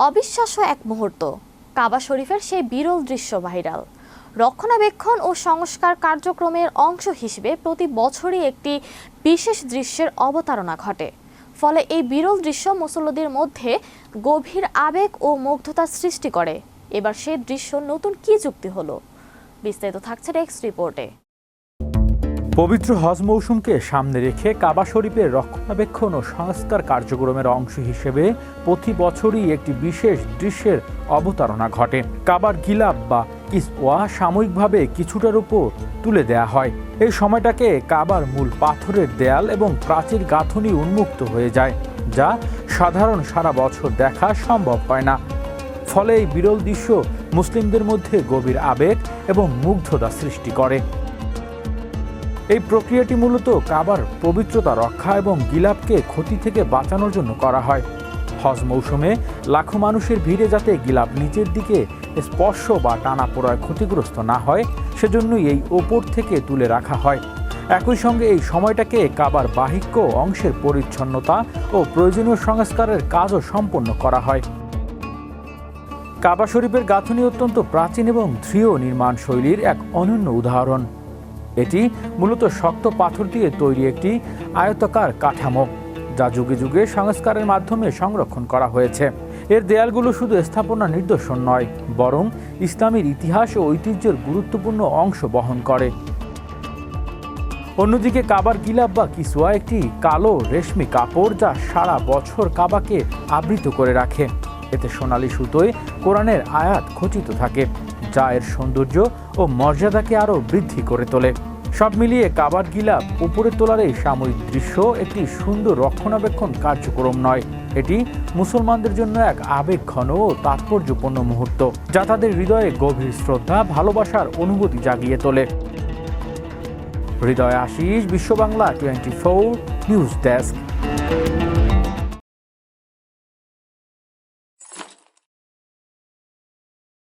অবিশ্বাস্য এক মুহূর্ত, কাবা শরীফের সেই বিরল দৃশ্য ভাইরাল। রক্ষণাবেক্ষণ ও সংস্কার কার্যক্রমের অংশ হিসেবে প্রতি বছরই একটি বিশেষ দৃশ্যের অবতারণা ঘটে। ফলে এই বিরল দৃশ্য মুসল্লিদের মধ্যে গভীর আবেগ ও মুগ্ধতার সৃষ্টি করে। এবার সেই দৃশ্য নতুন কি যুক্তি হলো, বিস্তারিত থাকছে ডেস্ক রিপোর্টে। পবিত্র হজ মৌসুমকে সামনে রেখে কাবা শরীফের রক্ষণাবেক্ষণ ও সংস্কার কার্যক্রমের অংশ হিসেবে প্রতি বছরই একটি বিশেষ দৃশ্যের অবতারণা ঘটে। কাবার গিলাফ বা কিসওয়া সাময়িকভাবে কিছুটার উপর তুলে দেয়া হয়। এই সময়টাকে কাবার মূল পাথরের দেয়াল এবং প্রাচীর গাঁথনি উন্মুক্ত হয়ে যায়, যা সাধারণ সারা বছর দেখা সম্ভব হয় না। ফলে এই বিরল দৃশ্য মুসলিমদের মধ্যে গভীর আবেগ এবং মুগ্ধতা সৃষ্টি করে। এই প্রক্রিয়াটি মূলত কাবার পবিত্রতা রক্ষা এবং গিলাফকে ক্ষতি থেকে বাঁচানোর জন্য করা হয়। হজ মৌসুমে লাখো মানুষের ভিড়ে যাতে গিলাফ নিচের দিকে স্পর্শ বা টানাপোড়ায় ক্ষতিগ্রস্ত না হয়, সেজন্যই এই ওপর থেকে তুলে রাখা হয়। একই সঙ্গে এই সময়টাকে কাবার বাহিক্য অংশের পরিচ্ছন্নতা ও প্রয়োজনীয় সংস্কারের কাজও সম্পন্ন করা হয়। কাবা শরীফের গাঁথনি অত্যন্ত প্রাচীন এবং দৃঢ় নির্মাণ শৈলীর এক অনন্য উদাহরণ। এটি মূলত শক্ত পাথর দিয়ে তৈরি একটি আয়তাকার কাঠামো, যা যুগে যুগে সংস্কারের মাধ্যমে সংরক্ষণ করা হয়েছে। এর দেয়ালগুলো শুধু স্থাপনা নিদর্শন নয়, বরং ইসলামের ইতিহাস ও ঐতিহ্যের গুরুত্বপূর্ণ অংশ বহন করে। অন্যদিকে কাবার গিলাফ বা কিসওয়া একটি কালো রেশমি কাপড়, যা সারা বছর কাবাকে আবৃত করে রাখে। এতে সোনালী সুতোয় কোরআনের আয়াত খচিত থাকে, যা এর সৌন্দর্য ও মর্যাদাকে আরও বৃদ্ধি করে তোলে। সব মিলিয়ে কাবার গিলাফ উপরে তোলার এই সাময়িক দৃশ্য একটি সুন্দর রক্ষণাবেক্ষণ কার্যক্রম নয়, এটি মুসলমানদের জন্য এক আবেগঘন ও তাৎপর্যপূর্ণ মুহূর্ত, যা তাদের হৃদয়ে গভীর শ্রদ্ধা, ভালোবাসার অনুভূতি জাগিয়ে তোলে। হৃদয় আশিস, বিশ্ব বাংলা 24 নিউজ ডেস্ক।